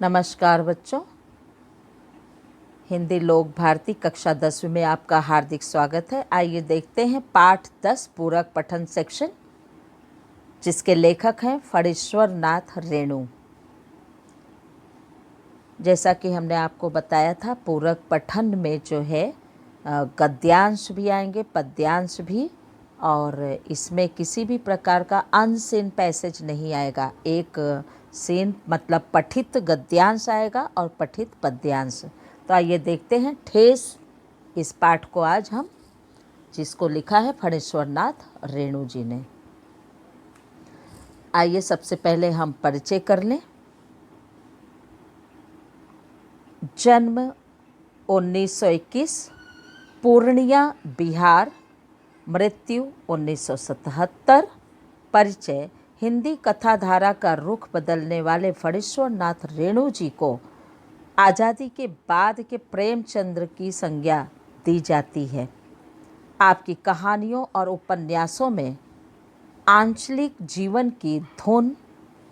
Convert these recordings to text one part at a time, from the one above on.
नमस्कार बच्चों, हिंदी लोक भारती कक्षा 10वीं में आपका हार्दिक स्वागत है। आइए देखते हैं पाठ 10 पूरक पठन सेक्शन, जिसके लेखक हैं फणीश्वर नाथ रेणु। जैसा कि हमने आपको बताया था, पूरक पठन में जो है गद्यांश भी आएंगे, पद्यांश भी, और इसमें किसी भी प्रकार का अनसीन पैसेज नहीं आएगा। एक सीन मतलब पठित गद्यांश आएगा और पठित पद्यांश। तो आइए देखते हैं ठेस इस पाठ को आज हम, जिसको लिखा है फणीश्वर नाथ रेणु जी ने। आइए सबसे पहले हम परिचय कर लें। जन्म 1921, पूर्णिया बिहार, मृत्यु 1977। परिचय: हिंदी कथाधारा का रुख बदलने वाले फणीश्वर नाथ रेणु जी को आज़ादी के बाद के प्रेमचंद्र की संज्ञा दी जाती है। आपकी कहानियों और उपन्यासों में आंचलिक जीवन की धुन,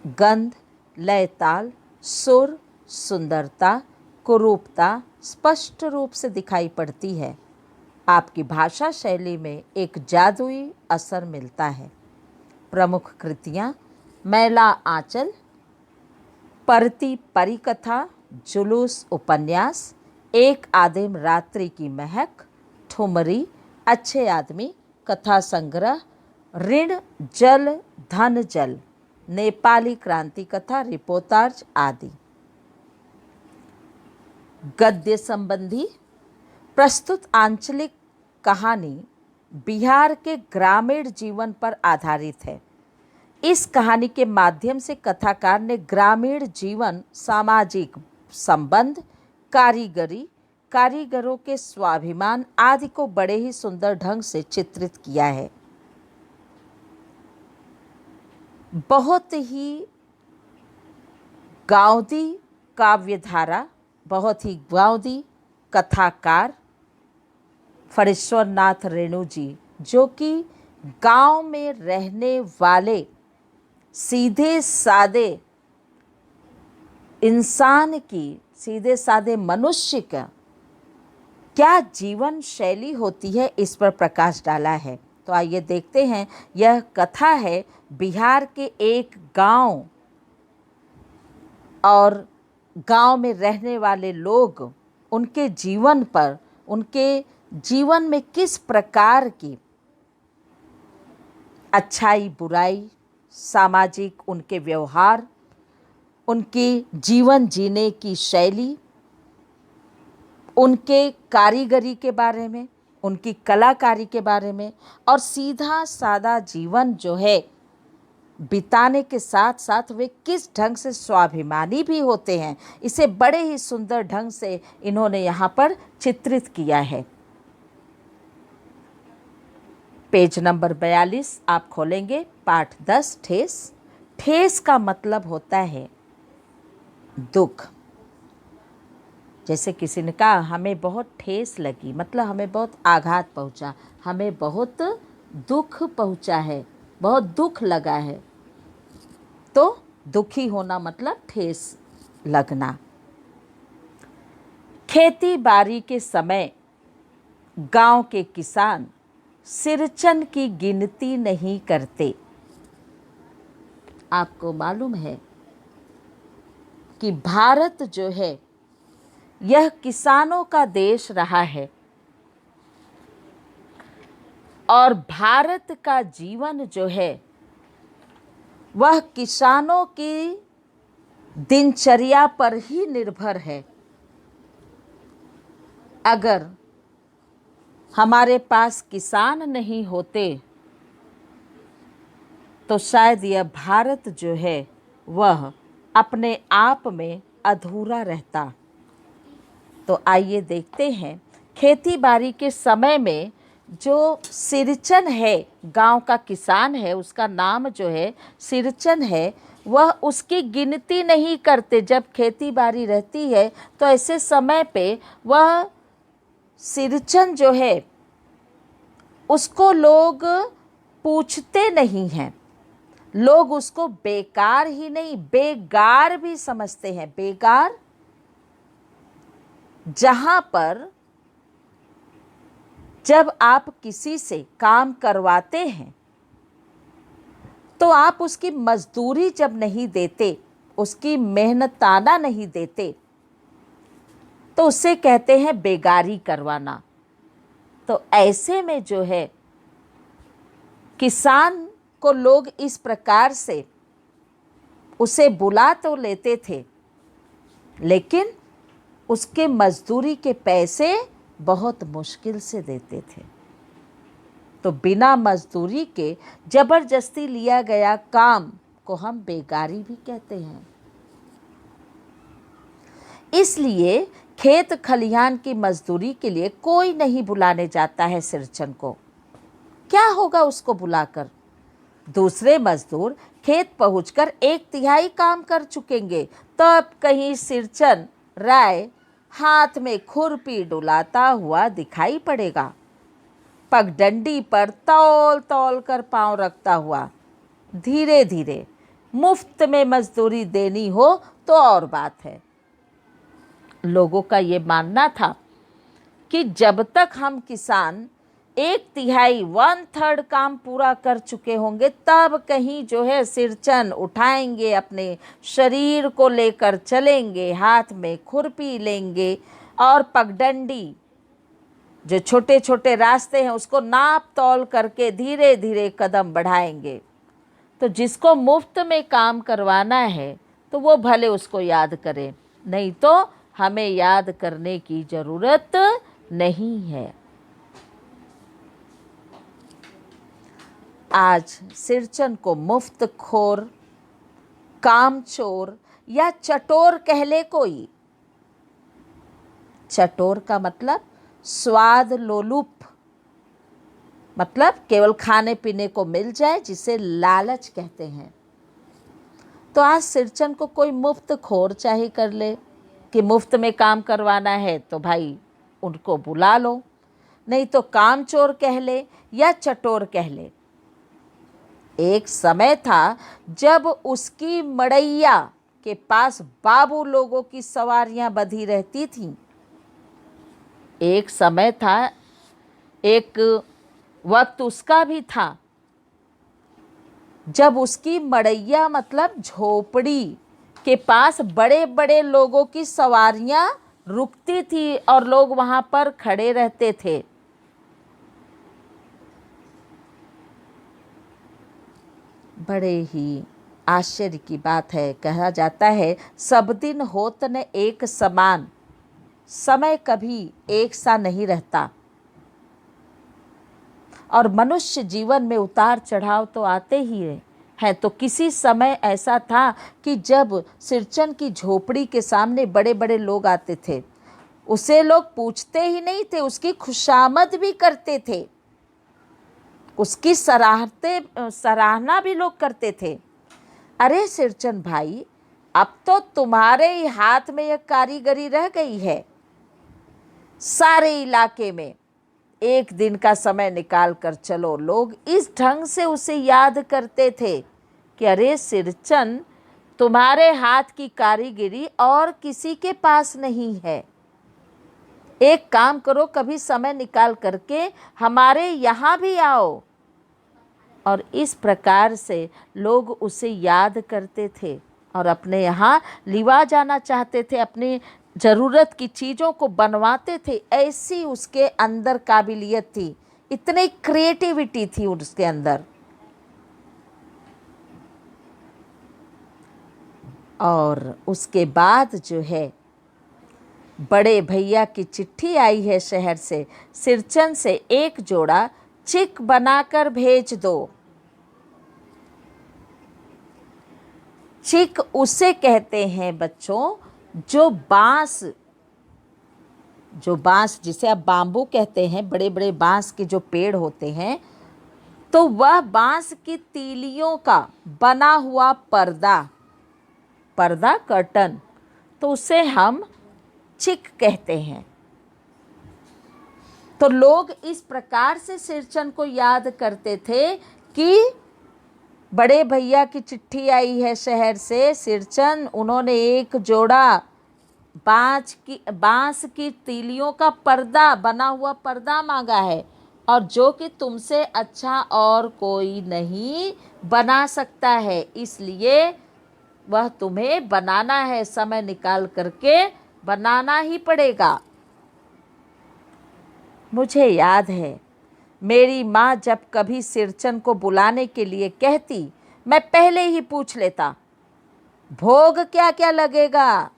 गंध, लय, ताल, सुर, सुंदरता, कुरूपता स्पष्ट रूप से दिखाई पड़ती है। आपकी भाषा शैली में एक जादुई असर मिलता है। प्रमुख कृतियाँ: मैला आंचल, परती परिकथा, जुलूस उपन्यास, एक आदिम रात्रि की महक, ठुमरी, अच्छे आदमी, कथा संग्रह, ऋण जल धन जल, नेपाली क्रांति कथा, रिपोर्टाज आदि। गद्य संबंधी: प्रस्तुत आंचलिक कहानी बिहार के ग्रामीण जीवन पर आधारित है। इस कहानी के माध्यम से कथाकार ने ग्रामीण जीवन, सामाजिक संबंध, कारीगरी, कारीगरों के स्वाभिमान आदि को बड़े ही सुंदर ढंग से चित्रित किया है। बहुत ही गाउदी काव्यधारा, बहुत ही गाउदी कथाकार फणीश्वर नाथ रेणु जी, जो कि गांव में रहने वाले सीधे सादे इंसान की, सीधे सादे मनुष्य का क्या जीवन शैली होती है, इस पर प्रकाश डाला है। तो आइए देखते हैं। यह कथा है बिहार के एक गांव और गांव में रहने वाले लोग, उनके जीवन पर, उनके जीवन में किस प्रकार की अच्छाई बुराई, सामाजिक उनके व्यवहार, उनकी जीवन जीने की शैली, उनके कारीगरी के बारे में, उनकी कलाकारी के बारे में, और सीधा सादा जीवन जो है बिताने के साथ साथ वे किस ढंग से स्वाभिमानी भी होते हैं, इसे बड़े ही सुंदर ढंग से इन्होंने यहाँ पर चित्रित किया है। पेज नंबर 42 आप खोलेंगे। पाठ 10 ठेस। ठेस का मतलब होता है दुख। जैसे किसी ने कहा हमें बहुत ठेस लगी, मतलब हमें बहुत आघात पहुंचा, हमें बहुत दुख पहुंचा है, बहुत दुख लगा है। तो दुखी होना मतलब ठेस लगना। खेती बाड़ी के समय गांव के किसान सिरचन की गिनती नहीं करते। आपको मालूम है कि भारत जो है यह किसानों का देश रहा है, और भारत का जीवन जो है वह किसानों की दिनचर्या पर ही निर्भर है। अगर हमारे पास किसान नहीं होते तो शायद यह भारत जो है वह अपने आप में अधूरा रहता। तो आइए देखते हैं। खेती बाड़ी के समय में जो सिरचन है, गांव का किसान है, उसका नाम जो है सिरचन है, वह उसकी गिनती नहीं करते। जब खेती बाड़ी रहती है तो ऐसे समय पे वह सिरचन जो है उसको लोग पूछते नहीं हैं, लोग उसको बेकार ही नहीं, बेगार भी समझते हैं। बेगार, जहां पर जब आप किसी से काम करवाते हैं तो आप उसकी मजदूरी जब नहीं देते, उसकी मेहनताना नहीं देते, तो उसे कहते हैं बेगारी करवाना। तो ऐसे में जो है किसान को लोग इस प्रकार से उसे बुला तो लेते थे, लेकिन उसके मजदूरी के पैसे बहुत मुश्किल से देते थे। तो बिना मजदूरी के जबरदस्ती लिया गया काम को हम बेगारी भी कहते हैं। इसलिए खेत खलिहान की मजदूरी के लिए कोई नहीं बुलाने जाता है सिरचन को। क्या होगा उसको बुलाकर? दूसरे मजदूर खेत पहुंचकर 1/3 काम कर चुकेंगे, तब कहीं सिरचन राय हाथ में खुरपी डुलाता हुआ दिखाई पड़ेगा, पगडंडी पर तौल तौल कर पांव रखता हुआ। धीरे धीरे मुफ्त में मजदूरी देनी हो तो और बात है। लोगों का ये मानना था कि जब तक हम किसान 1/3 1/3 काम पूरा कर चुके होंगे, तब कहीं जो है सिरचन उठाएंगे, अपने शरीर को लेकर चलेंगे, हाथ में खुरपी लेंगे और पगडंडी, जो छोटे छोटे रास्ते हैं उसको नाप तौल करके धीरे धीरे कदम बढ़ाएंगे। तो जिसको मुफ्त में काम करवाना है तो वो भले उसको याद करे, नहीं तो हमें याद करने की ज़रूरत नहीं है। आज सिरचन को मुफ्त खोर, कामचोर या चटोर कह ले कोई। चटोर का मतलब स्वाद लोलुप, मतलब केवल खाने पीने को मिल जाए, जिसे लालच कहते हैं। तो आज सिरचन को कोई मुफ्त खोर चाहे कर ले कि मुफ्त में काम करवाना है तो भाई उनको बुला लो, नहीं तो कामचोर कह ले या चटोर कह ले। एक समय था जब उसकी मड़ैया के पास बाबू लोगों की सवारियां बंधी रहती थीं। एक समय था, एक वक्त उसका भी था जब उसकी मड़ैया मतलब झोपड़ी के पास बड़े बड़े लोगों की सवारियां रुकती थी और लोग वहां पर खड़े रहते थे। बड़े ही आश्चर्य की बात है। कहा जाता है सब दिन होत न एक समान, समय कभी एक सा नहीं रहता। और मनुष्य जीवन में उतार चढ़ाव तो आते ही हैं। तो किसी समय ऐसा था कि जब सिरचन की झोपड़ी के सामने बड़े बड़े लोग आते थे, उसे लोग पूछते ही नहीं थे, उसकी खुशामद भी करते थे, उसकी सराहना भी लोग करते थे। अरे सिरचन भाई, अब तो तुम्हारे ही हाथ में यह कारीगरी रह गई है। सारे इलाके में एक दिन का समय निकाल कर चलो। लोग इस ढंग से उसे याद करते थे कि अरे सिरचन, तुम्हारे हाथ की कारीगरी और किसी के पास नहीं है। एक काम करो, कभी समय निकाल करके हमारे यहाँ भी आओ। और इस प्रकार से लोग उसे याद करते थे और अपने यहाँ लिवा जाना चाहते थे, अपनी ज़रूरत की चीज़ों को बनवाते थे। ऐसी उसके अंदर काबिलियत थी, इतनी क्रिएटिविटी थी उसके अंदर। और उसके बाद जो है बड़े भैया की चिट्ठी आई है शहर से, सिरचन से एक जोड़ा चिक बनाकर भेज दो। चिक उसे कहते हैं बच्चों, जो बांस जिसे आप बाम्बू कहते हैं, बड़े बड़े बांस के जो पेड़ होते हैं, तो वह बांस की तीलियों का बना हुआ पर्दा कर्टन, तो उसे हम चिक कहते हैं। तो लोग इस प्रकार से सिरचन को याद करते थे कि बड़े भैया की चिट्ठी आई है शहर से सिरचन, उन्होंने एक जोड़ा बांस की तीलियों का पर्दा, बना हुआ पर्दा मांगा है, और जो कि तुमसे अच्छा और कोई नहीं बना सकता है, इसलिए वह तुम्हें बनाना है, समय निकाल करके बनाना ही पड़ेगा। मुझे याद है मेरी माँ जब कभी सिरचन को बुलाने के लिए कहती, मैं पहले ही पूछ लेता, भोग क्या क्या लगेगा।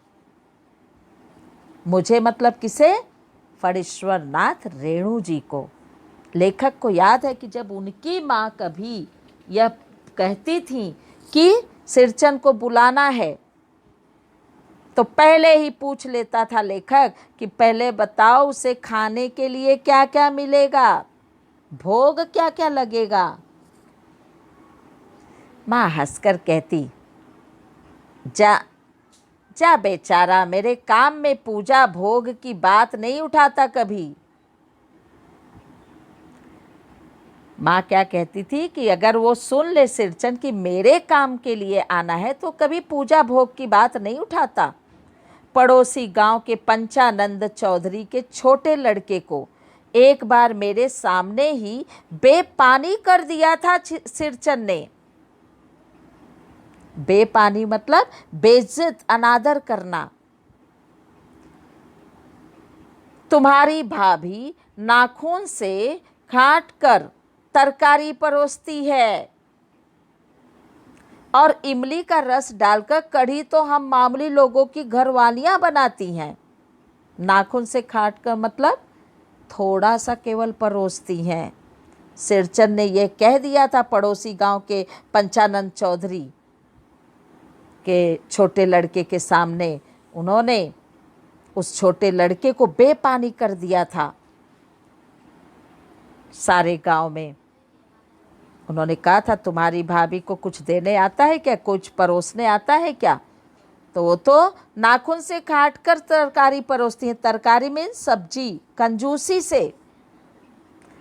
मुझे मतलब किसे? फणीश्वर नाथ रेणु जी को। लेखक को याद है कि जब उनकी माँ कभी यह कहती थी कि सिरचन को बुलाना है, तो पहले ही पूछ लेता था लेखक कि पहले बताओ उसे खाने के लिए क्या क्या मिलेगा, भोग क्या क्या लगेगा। माँ हंसकर कहती, जा जा बेचारा, मेरे काम में पूजा भोग की बात नहीं उठाता कभी। माँ क्या कहती थी कि अगर वो सुन ले सिरचन कि मेरे काम के लिए आना है तो कभी पूजा भोग की बात नहीं उठाता। पड़ोसी गांव के पंचानंद चौधरी के छोटे लड़के को एक बार मेरे सामने ही बेपानी कर दिया था सिरचन ने। बेपानी मतलब बेइज्जत, अनादर करना। तुम्हारी भाभी नाखून से काट कर तरकारी परोसती है और इमली का रस डालकर कढ़ी तो हम मामूली लोगों की घरवालियां बनाती हैं। नाखून से काट कर मतलब थोड़ा सा केवल परोसती हैं। सिरचन ने यह कह दिया था पड़ोसी गांव के पंचानंद चौधरी के छोटे लड़के के सामने। उन्होंने उस छोटे लड़के को बेपानी कर दिया था सारे गांव में। उन्होंने कहा था, तुम्हारी भाभी को कुछ देने आता है क्या, कुछ परोसने आता है क्या? तो वो तो नाखून से काट कर तरकारी परोसती हैं। तरकारी में सब्जी, कंजूसी से।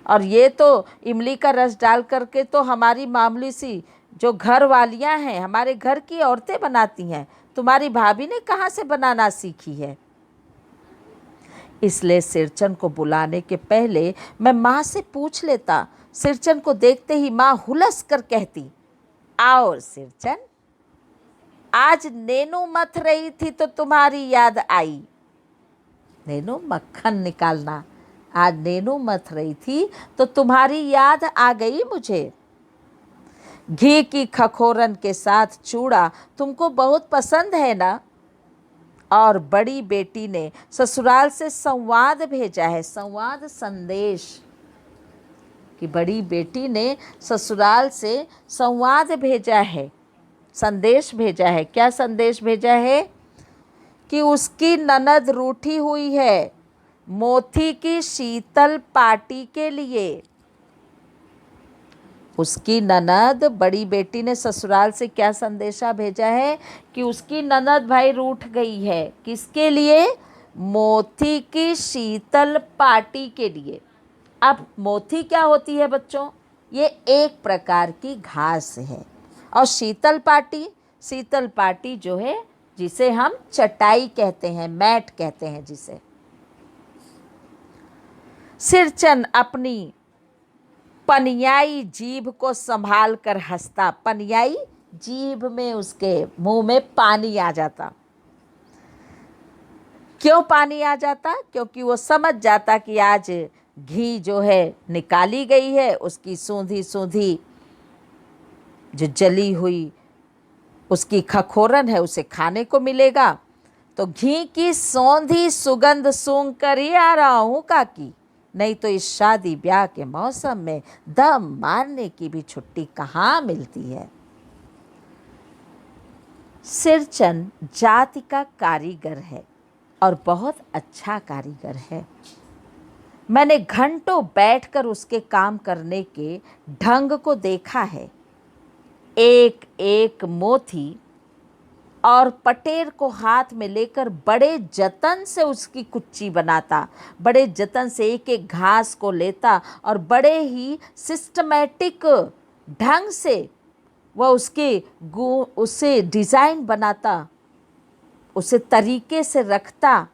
और ये तो इमली का रस डाल करके तो हमारी मामूली सी जो घर वालियाँ हैं, हमारे घर की औरतें बनाती हैं। तुम्हारी भाभी ने कहाँ से बनाना सीखी है? इसलिए सिरचन को बुलाने के पहले मैं माँ से पूछ लेता। सिरचन को देखते ही माँ हुलस कर कहती, आओ सिरचन, आज नेनू मथ रही थी तो तुम्हारी याद आई। नेनू मक्खन निकालना। आज नेनू मथ रही थी तो तुम्हारी याद आ गई मुझे। घी की खखोरन के साथ चूड़ा तुमको बहुत पसंद है ना? और बड़ी बेटी ने ससुराल से संवाद भेजा है, संवाद संदेश, कि बड़ी बेटी ने ससुराल से संवाद भेजा है, संदेश भेजा है। क्या संदेश भेजा है? कि उसकी ननद रूठी हुई है मोती की शीतल पार्टी के लिए। उसकी ननद, बड़ी बेटी ने ससुराल से क्या संदेशा भेजा है? कि उसकी ननद भाई रूठ गई है। किसके लिए? मोती की शीतल पार्टी के लिए। अब मोती क्या होती है बच्चों? ये एक प्रकार की घास है। और शीतल पार्टी, शीतल पार्टी जो है जिसे हम चटाई कहते हैं, मैट कहते हैं जिसे। सिरचन अपनी पनियाई जीभ को संभाल कर हंसता। पनियाई जीभ में, उसके मुंह में पानी आ जाता। क्यों पानी आ जाता? क्योंकि वो समझ जाता कि आज घी जो है निकाली गई है, उसकी सूंधी सूंधी जो जली हुई उसकी खखोरन है उसे खाने को मिलेगा। तो घी की सौंधी सुगंध सूंघ कर ही आ रहा हूँ काकी, नहीं तो इस शादी ब्याह के मौसम में दम मारने की भी छुट्टी कहाँ मिलती है। सिरचन जाति का कारीगर है और बहुत अच्छा कारीगर है। मैंने घंटों बैठकर उसके काम करने के ढंग को देखा है। एक एक मोती और पटेर को हाथ में लेकर बड़े जतन से उसकी कुच्ची बनाता, बड़े जतन से एक एक घास को लेता और बड़े ही सिस्टमैटिक ढंग से वह उसे डिज़ाइन बनाता, उसे तरीके से रखता।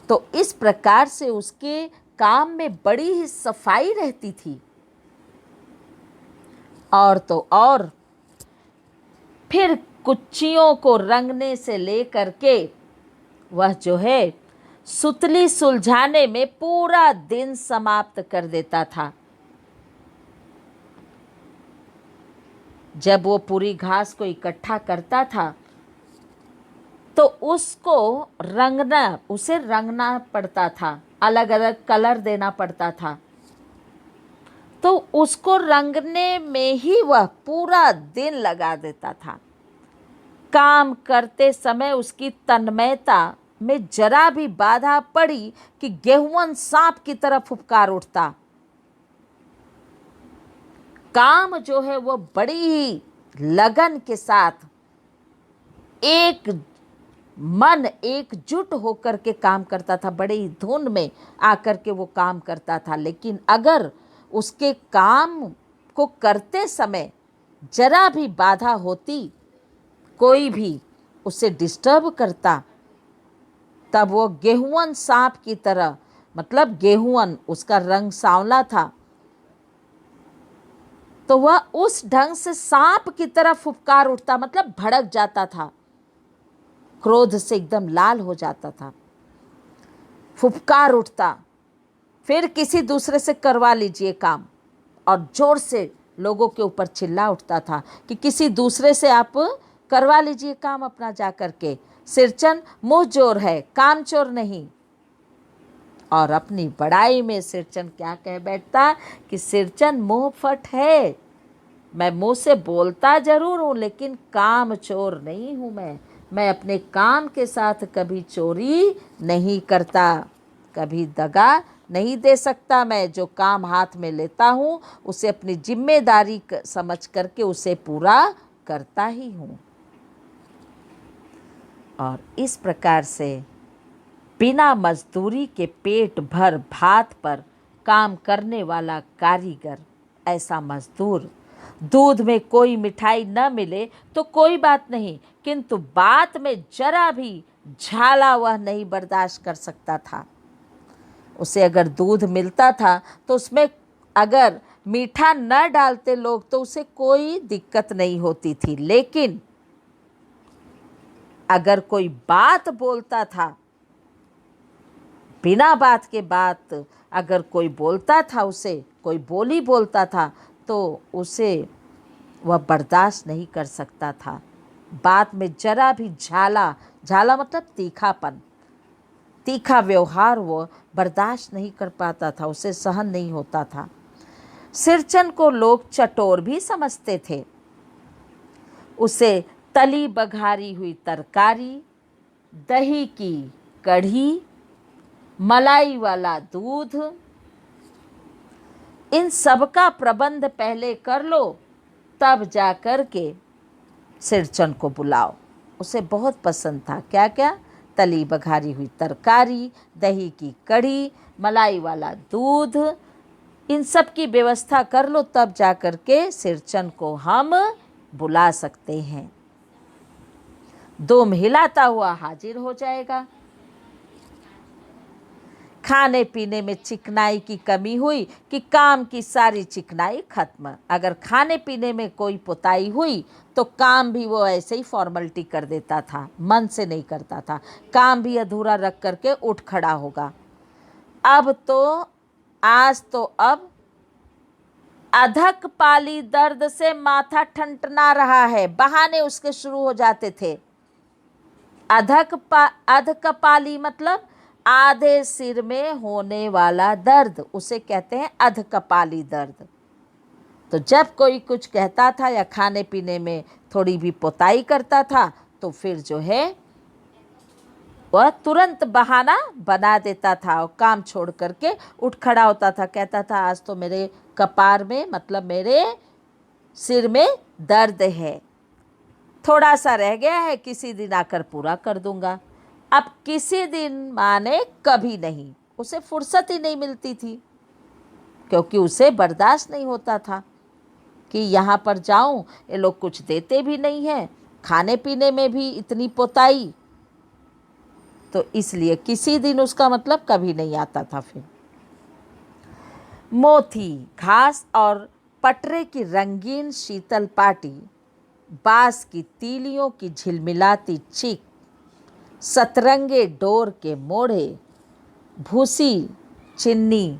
तो इस प्रकार से उसके काम में बड़ी ही सफाई रहती थी। और तो और फिर कुच्चियों को रंगने से लेकर के वह जो है सुतली सुलझाने में पूरा दिन समाप्त कर देता था। जब वो पूरी घास को इकट्ठा करता था तो उसे रंगना पड़ता था, अलग अलग कलर देना पड़ता था। तो उसको रंगने में ही वह पूरा दिन लगा देता था। काम करते समय उसकी तन्मयता में जरा भी बाधा पड़ी कि गेहूं सांप की तरह फुफकार उठता। काम जो है वो बड़ी ही लगन के साथ एक मन एकजुट होकर के काम करता था, बड़े ही धुन में आकर के वो काम करता था। लेकिन अगर उसके काम को करते समय जरा भी बाधा होती, कोई भी उसे डिस्टर्ब करता, तब वो गेहूं सांप की तरह, मतलब गेहूं उसका रंग सांवला था, तो वह उस ढंग से सांप की तरह फुफकार उठता, मतलब भड़क जाता था, क्रोध से एकदम लाल हो जाता था, फुफकार उठता। फिर किसी दूसरे से करवा लीजिए काम, और जोर से लोगों के ऊपर चिल्ला उठता था कि किसी दूसरे से आप करवा लीजिए काम अपना जा कर के, सिरचन मुँह जोर है, काम चोर नहीं। और अपनी बड़ाई में सिरचन क्या कह बैठता कि सिरचन मुँह फट है, मैं मुँह से बोलता जरूर हूँ लेकिन काम चोर नहीं हूँ। मैं अपने काम के साथ कभी चोरी नहीं करता, कभी दगा नहीं दे सकता। मैं जो काम हाथ में लेता हूँ उसे अपनी जिम्मेदारी समझ करके उसे पूरा करता ही हूँ। और इस प्रकार से बिना मजदूरी के पेट भर भात पर काम करने वाला कारीगर, ऐसा मजदूर, दूध में कोई मिठाई न मिले तो कोई बात नहीं, किंतु बात में जरा भी झाला वह नहीं बर्दाश्त कर सकता था। उसे अगर दूध मिलता था तो उसमें अगर मीठा न डालते लोग तो उसे कोई दिक्कत नहीं होती थी, लेकिन अगर कोई बात बोलता था, बिना बात के बात अगर कोई बोलता था, उसे कोई बोली बोलता था, तो उसे वह बर्दाश्त नहीं कर सकता था। बात में जरा भी झाला मतलब तीखापन, तीखा व्यवहार वो बर्दाश्त नहीं कर पाता था, उसे सहन नहीं होता था। सिरचन को लोग चटोर भी समझते थे। उसे तली बघारी हुई तरकारी, दही की कढ़ी, मलाई वाला दूध, इन सब का प्रबंध पहले कर लो, तब जा कर के सिरचन को बुलाओ। उसे बहुत पसंद था क्या क्या, तली बघारी हुई तरकारी, दही की कढ़ी, मलाई वाला दूध, इन सब की व्यवस्था कर लो, तब जा कर के सिरचन को हम बुला सकते हैं। दुम हिलाता हुआ हाजिर हो जाएगा। खाने पीने में चिकनाई की कमी हुई कि काम की सारी चिकनाई खत्म। अगर खाने पीने में कोई पुताई हुई तो काम भी वो ऐसे ही फॉर्मेलिटी कर देता था, मन से नहीं करता था, काम भी अधूरा रख करके उठ खड़ा होगा। अब अधक पाली दर्द से माथा ठनठना रहा है, बहाने उसके शुरू हो जाते थे। अधकपाली मतलब आधे सिर में होने वाला दर्द, उसे कहते हैं अधकपाली दर्द। तो जब कोई कुछ कहता था या खाने पीने में थोड़ी भी पोताई करता था तो फिर जो है वह तुरंत बहाना बना देता था और काम छोड़ करके उठ खड़ा होता था। कहता था आज तो मेरे कपार में, मतलब मेरे सिर में दर्द है, थोड़ा सा रह गया है, किसी दिन आकर पूरा कर दूंगा। अब किसी दिन माने कभी नहीं, उसे फुर्सत ही नहीं मिलती थी, क्योंकि उसे बर्दाश्त नहीं होता था। कि यहाँ पर जाऊँ, ये लोग कुछ देते भी नहीं हैं, खाने पीने में भी इतनी पोताई। तो इसलिए किसी दिन उसका मतलब कभी नहीं आता था। फिर मोती, घास और पटरे की रंगीन शीतल पाटी, बांस की तीलियों की झिलमिलाती चीख, सतरंगे डोर के मोड़े, भूसी चिन्नी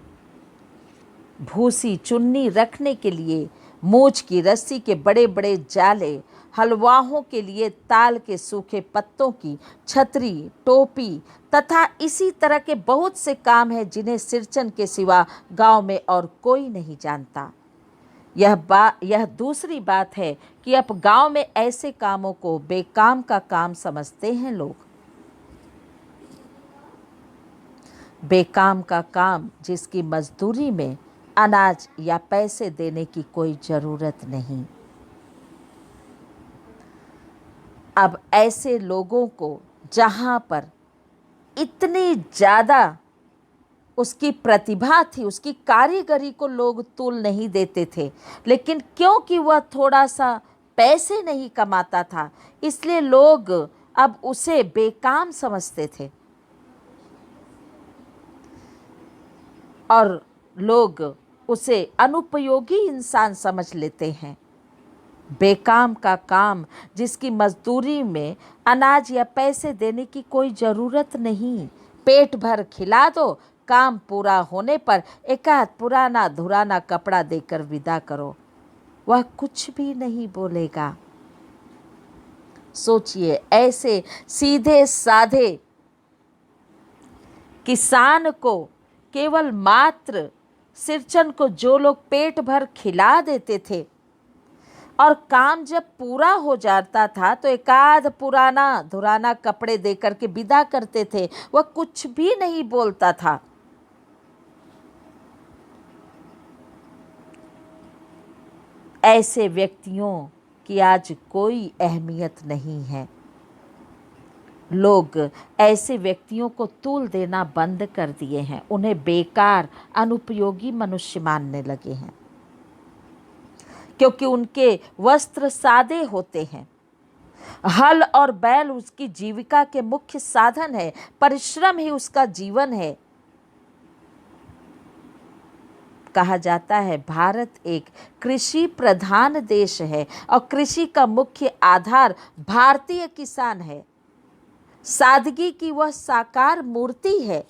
भूसी चुन्नी रखने के लिए मूछ की रस्सी के बड़े बड़े जाले, हलवाओं के लिए ताल के सूखे पत्तों की छतरी, टोपी तथा इसी तरह के बहुत से काम हैं जिन्हें सिरचन के सिवा गांव में और कोई नहीं जानता। यह दूसरी बात है कि अब गांव में ऐसे कामों को बेकाम का काम समझते हैं लोग। बेकाम का काम जिसकी मजदूरी में अनाज या पैसे देने की कोई ज़रूरत नहीं। अब ऐसे लोगों को जहाँ पर इतनी ज़्यादा उसकी प्रतिभा थी, उसकी कारीगरी को लोग तूल नहीं देते थे, लेकिन क्योंकि वह थोड़ा सा पैसे नहीं कमाता था, इसलिए लोग अब उसे बेकाम समझते थे और लोग उसे अनुपयोगी इंसान समझ लेते हैं। बेकाम का काम जिसकी मजदूरी में अनाज या पैसे देने की कोई ज़रूरत नहीं, पेट भर खिला दो, काम पूरा होने पर एकाध पुराना धुराना कपड़ा देकर विदा करो, वह कुछ भी नहीं बोलेगा। सोचिए, ऐसे सीधे साधे किसान को केवल मात्र सिरचन को जो लोग पेट भर खिला देते थे और काम जब पूरा हो जाता था तो एकाध पुराना धुराना कपड़े देकर के विदा करते थे, वह कुछ भी नहीं बोलता था। ऐसे व्यक्तियों की आज कोई अहमियत नहीं है। लोग ऐसे व्यक्तियों को तूल देना बंद कर दिए हैं, उन्हें बेकार अनुपयोगी मनुष्य मानने लगे हैं, क्योंकि उनके वस्त्र सादे होते हैं। हल और बैल उसकी जीविका के मुख्य साधन है, परिश्रम ही उसका जीवन है। कहा जाता है भारत एक कृषि प्रधान देश है और कृषि का मुख्य आधार भारतीय किसान है। सादगी की वह साकार मूर्ति है,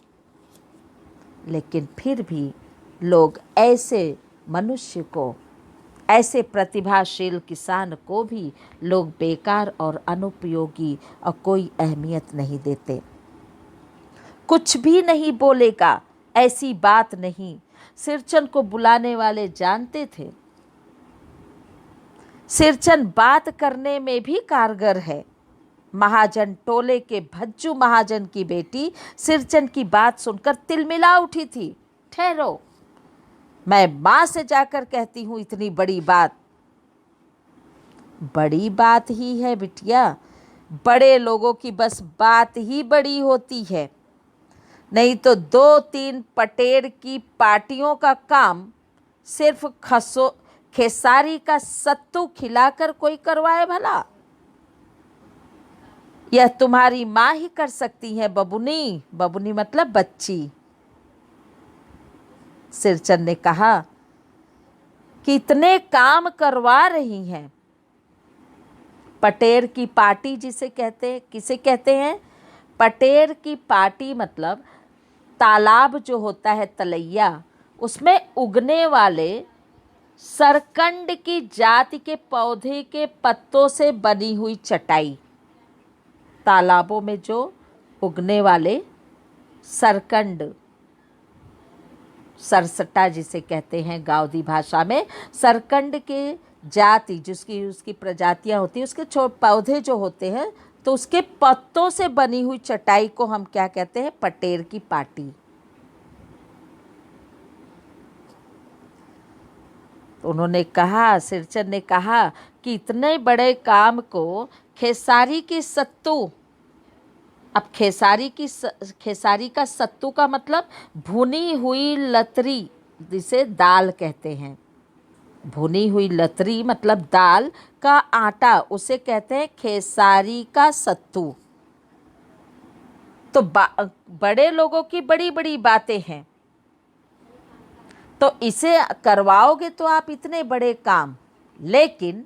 लेकिन फिर भी लोग ऐसे मनुष्य को, ऐसे प्रतिभाशील किसान को भी लोग बेकार और अनुपयोगी और कोई अहमियत नहीं देते। कुछ भी नहीं बोलेगा, ऐसी बात नहीं। सिरचन को बुलाने वाले जानते थे, सिरचन बात करने में भी कारगर है। महाजन टोले के भज्जू महाजन की बेटी सिरचन की बात सुनकर तिलमिला उठी थी। ठहरो, मैं माँ से जाकर कहती हूँ इतनी बड़ी बात। बड़ी बात ही है बिटिया, बड़े लोगों की बस बात ही बड़ी होती है, नहीं तो 2-3 पटेर की पार्टियों का काम सिर्फ खेसारी का सत्तू खिलाकर कोई करवाए भला? यह तुम्हारी माँ ही कर सकती है बबुनी। बबुनी मतलब बच्ची। सिरचन ने कहा कि इतने काम करवा रही हैं। पटेर की पार्टी जिसे कहते, किसे कहते हैं? पटेर की पार्टी मतलब तालाब जो होता है, तलैया, उसमें उगने वाले सरकंड की जाति के पौधे के पत्तों से बनी हुई चटाई। तालाबों में जो उगने वाले सरकंड, सरसटा जिसे कहते हैं गाँवदी भाषा में, सरकंड के जाति जिसकी उसकी प्रजातियां होती हैं, उसके पौधे जो होते हैं, तो उसके पत्तों से बनी हुई चटाई को हम क्या कहते हैं? पटेर की पार्टी। तो उन्होंने कहा, सिरचन ने कहा कि इतने बड़े काम को खेसारी की सत्तू, अब खेसारी का सत्तू का मतलब भुनी हुई लतरी जिसे दाल कहते हैं, भुनी हुई लतरी मतलब दाल का आटा, उसे कहते हैं खेसारी का सत्तू। तो बड़े लोगों की बड़ी बड़ी बातें हैं, तो इसे करवाओगे तो आप इतने बड़े काम, लेकिन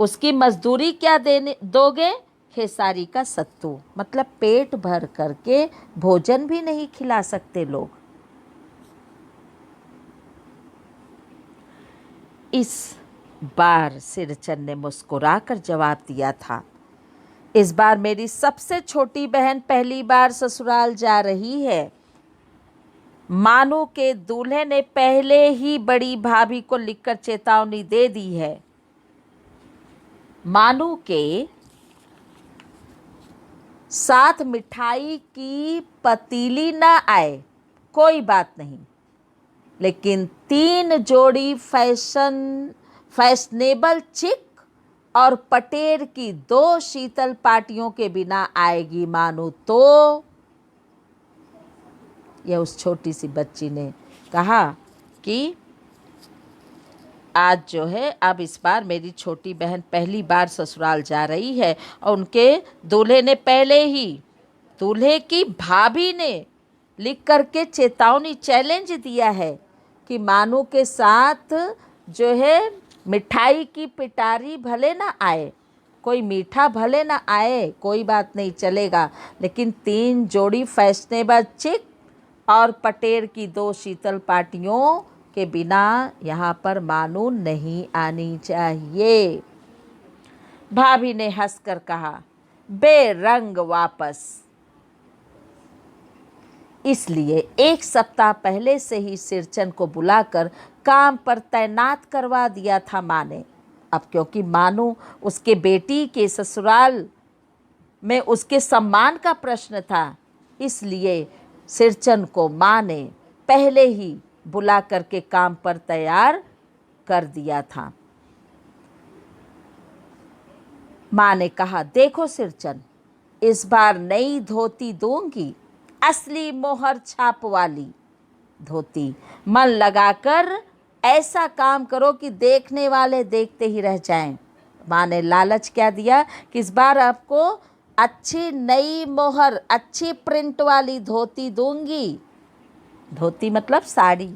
उसकी मजदूरी क्या देने दोगे? खेसारी का सत्तू, मतलब पेट भर करके भोजन भी नहीं खिला सकते लोग। इस बार सिरचन ने मुस्कुराकर जवाब दिया था, इस बार मेरी सबसे छोटी बहन पहली बार ससुराल जा रही है। मानू के दूल्हे ने पहले ही बड़ी भाभी को लिखकर चेतावनी दे दी है। मानू के साथ मिठाई की पतीली न आए कोई बात नहीं, लेकिन 3 जोड़ी फैशनेबल चिक और पटेर की 2 शीतल पार्टियों के बिना आएगी मानू तो। यह उस छोटी सी बच्ची ने कहा कि आज जो है, अब इस बार मेरी छोटी बहन पहली बार ससुराल जा रही है और उनके दूल्हे ने पहले ही, दूल्हे की भाभी ने लिख करके चेतावनी, चैलेंज दिया है कि मानू के साथ जो है मिठाई की पिटारी भले ना आए, कोई मीठा भले ना आए, कोई बात नहीं चलेगा, लेकिन 3 जोड़ी फैशनेबल चिक और पटेर की 2 शीतल पार्टियों के बिना यहाँ पर मानू नहीं आनी चाहिए। भाभी ने हंसकर कहा, बेरंग वापस। इसलिए 1 सप्ताह पहले से ही सिरचन को बुलाकर काम पर तैनात करवा दिया था माँ ने। अब क्योंकि मानू उसके बेटी के ससुराल में उसके सम्मान का प्रश्न था, इसलिए सिरचन को माँ ने पहले ही बुला करके काम पर तैयार कर दिया था। माँ ने कहा, देखो सिरचन, इस बार नई धोती दूंगी, असली मोहर छाप वाली धोती। मन लगाकर ऐसा काम करो कि देखने वाले देखते ही रह जाएं। माँ ने लालच क्या दिया कि इस बार आपको अच्छी नई मोहर, अच्छी प्रिंट वाली धोती दूंगी। धोती मतलब साड़ी।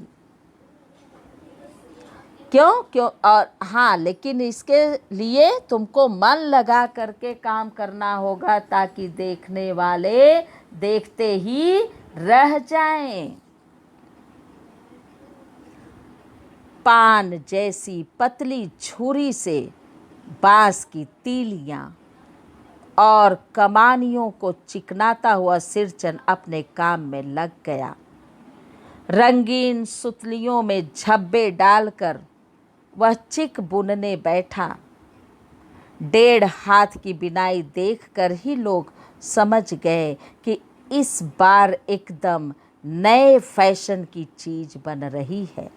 क्यों? और हाँ, लेकिन इसके लिए तुमको मन लगा करके काम करना होगा ताकि देखने वाले देखते ही रह जाएं। पान जैसी पतली छुरी से बांस की तीलियां और कमानियों को चिकनाता हुआ सिरचन अपने काम में लग गया। रंगीन सुतलियों में झब्बे डालकर वह चिक बुनने बैठा। 1.5 हाथ की बिनाई देखकर ही लोग समझ गए कि इस बार एकदम नए फैशन की चीज बन रही है।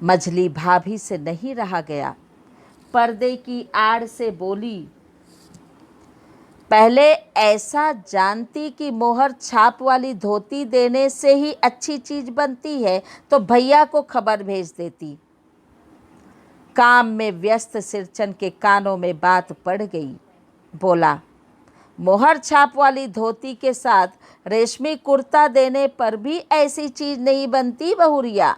मझली भाभी से नहीं रहा गया, पर्दे की आड़ से बोली, पहले ऐसा जानती कि मोहर छाप वाली धोती देने से ही अच्छी चीज बनती है तो भैया को खबर भेज देती। काम में व्यस्त सिरचन के कानों में बात पड़ गई। बोला, मोहर छाप वाली धोती के साथ रेशमी कुर्ता देने पर भी ऐसी चीज नहीं बनती बहुरिया।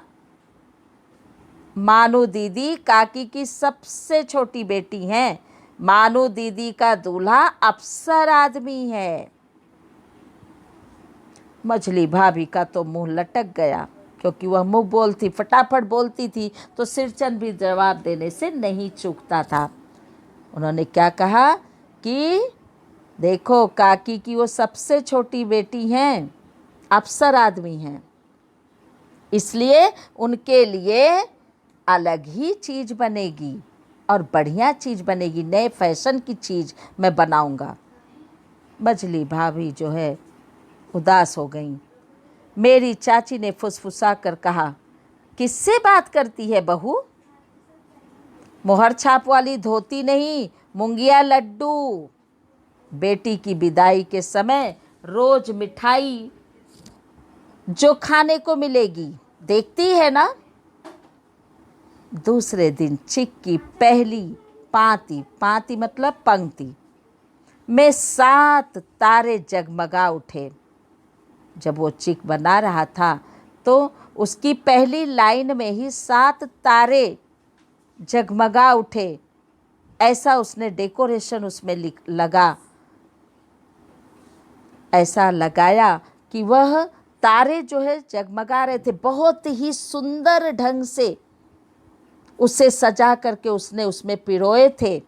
मानू दीदी काकी की सबसे छोटी बेटी हैं। मानू दीदी का दूल्हा अफसर आदमी है। मछली भाभी का तो मुंह लटक गया, क्योंकि वह मुंह बोलती, फटाफट बोलती थी, तो सिरचन भी जवाब देने से नहीं चूकता था। उन्होंने क्या कहा कि देखो, काकी की वो सबसे छोटी बेटी हैं, अफसर आदमी हैं, इसलिए उनके लिए अलग ही चीज़ बनेगी और बढ़िया चीज़ बनेगी, नए फैशन की चीज़ मैं बनाऊंगा। मछली भाभी जो है उदास हो गई। मेरी चाची ने फुसफुसा कर कहा, किससे बात करती है बहू? मोहर छाप वाली धोती नहीं, मुंगिया लड्डू। बेटी की विदाई के समय रोज मिठाई जो खाने को मिलेगी, देखती है ना। दूसरे दिन चिक की पहली पांति, पांति मतलब पंक्ति में 7 तारे जगमगा उठे। जब वो चिक बना रहा था तो उसकी पहली लाइन में ही 7 तारे जगमगा उठे। ऐसा उसने डेकोरेशन उसमें ऐसा लगाया कि वह तारे जो है जगमगा रहे थे। बहुत ही सुंदर ढंग से उसे सजा करके उसने उसमें पिरोए थे।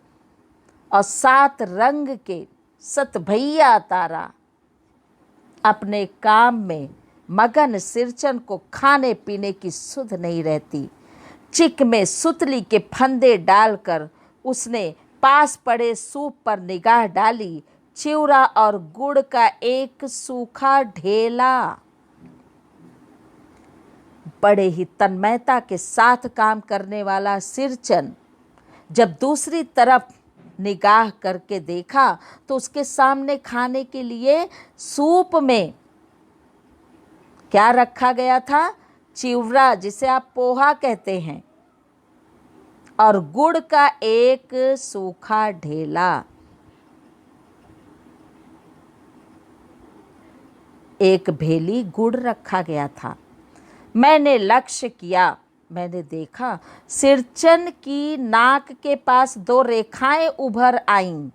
और 7 रंग के 7 भैया तारा अपने काम में मगन सिरचन को खाने पीने की सुध नहीं रहती। चिक में सुतली के फंदे डालकर उसने पास पड़े सूप पर निगाह डाली। चिवड़ा और गुड़ का एक सूखा ढेला। बड़े ही तन्मयता के साथ काम करने वाला सिरचन जब दूसरी तरफ निगाह करके देखा तो उसके सामने खाने के लिए सूप में क्या रखा गया था? चिवड़ा, जिसे आप पोहा कहते हैं, और गुड़ का एक सूखा ढेला। एक भेली गुड़ रखा गया था। मैंने लक्ष्य किया, मैंने देखा सिरचन की नाक के पास 2 रेखाएं उभर आईं।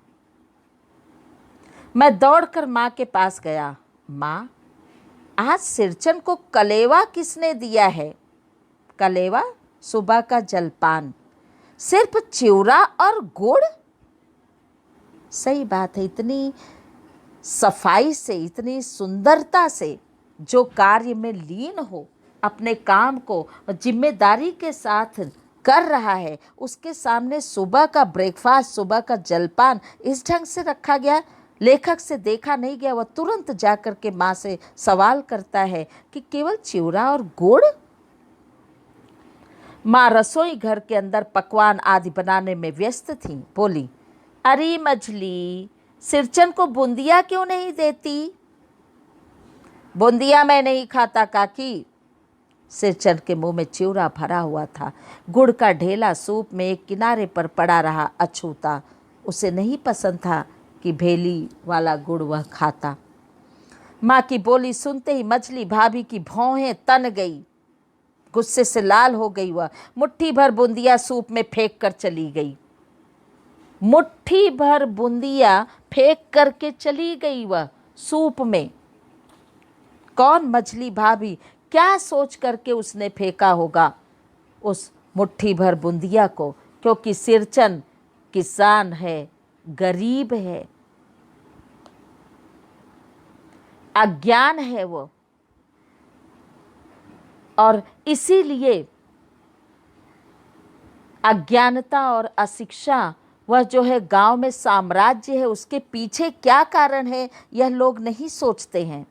मैं दौड़कर माँ के पास गया। माँ, आज सिरचन को कलेवा किसने दिया है? कलेवा सुबह का जलपान, सिर्फ चिवड़ा और गुड़? सही बात है। इतनी सफाई से, इतनी सुंदरता से जो कार्य में लीन हो, अपने काम को जिम्मेदारी के साथ कर रहा है, उसके सामने सुबह का ब्रेकफास्ट, सुबह का जलपान इस ढंग से रखा गया। लेखक से देखा नहीं गया। वह तुरंत जाकर के माँ से सवाल करता है कि केवल चिवड़ा और गुड़? माँ रसोई घर के अंदर पकवान आदि बनाने में व्यस्त थी। बोली, अरे मछली, सिरचन को बूंदिया क्यों नहीं देती? बूंदिया मैं नहीं खाता काकी। सिरचन के मुंह में चिवड़ा भरा हुआ था। गुड़ का ढेला सूप में एक किनारे पर पड़ा रहा अछूता। उसे नहीं पसंद था कि भेली वाला गुड़ वह खाता। माँ की बोली सुनते ही मछली भाभी की भौहें तन गई। गुस्से से लाल हो गई। वह मुट्ठी भर बूंदिया सूप में फेंक कर चली गई। मुट्ठी भर बूंदिया फेंक करके चली गई वह सूप में। कौन? मछली भाभी। क्या सोच करके उसने फेंका होगा उस मुट्ठी भर बूंदिया को? क्योंकि सिरचन किसान है, गरीब है, अज्ञान है वो, और इसीलिए अज्ञानता और अशिक्षा, वह जो है गांव में साम्राज्य है, उसके पीछे क्या कारण है यह लोग नहीं सोचते हैं।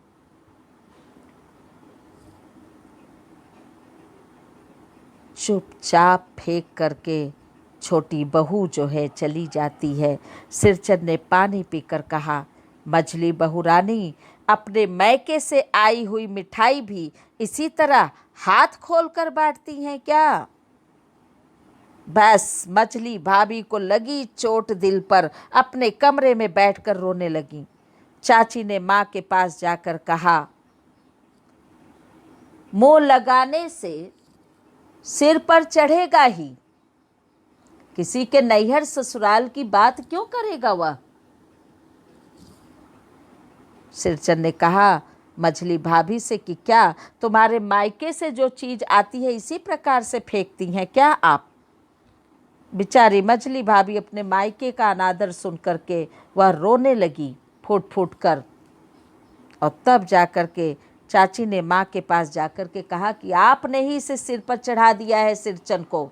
चुपचाप फेंक करके छोटी बहू जो है चली जाती है। सिरचन ने पानी पीकर कहा, मछली बहू रानी, अपने मैके से आई हुई मिठाई भी इसी तरह हाथ खोलकर बांटती हैं क्या? बस मछली भाभी को लगी चोट दिल पर। अपने कमरे में बैठकर रोने लगी। चाची ने माँ के पास जाकर कहा, मुंह लगाने से सिर पर चढ़ेगा ही, किसी के नैहर ससुराल की बात क्यों करेगा वह? सिरचन ने कहा मछली भाभी से कि क्या तुम्हारे मायके से जो चीज आती है इसी प्रकार से फेंकती हैं क्या आप? बेचारी मछली भाभी अपने मायके का अनादर सुन करके वह रोने लगी फूट फूट कर। और तब जाकर के चाची ने माँ के पास जाकर के कहा कि आपने ही इसे सिर पर चढ़ा दिया है सिरचन को,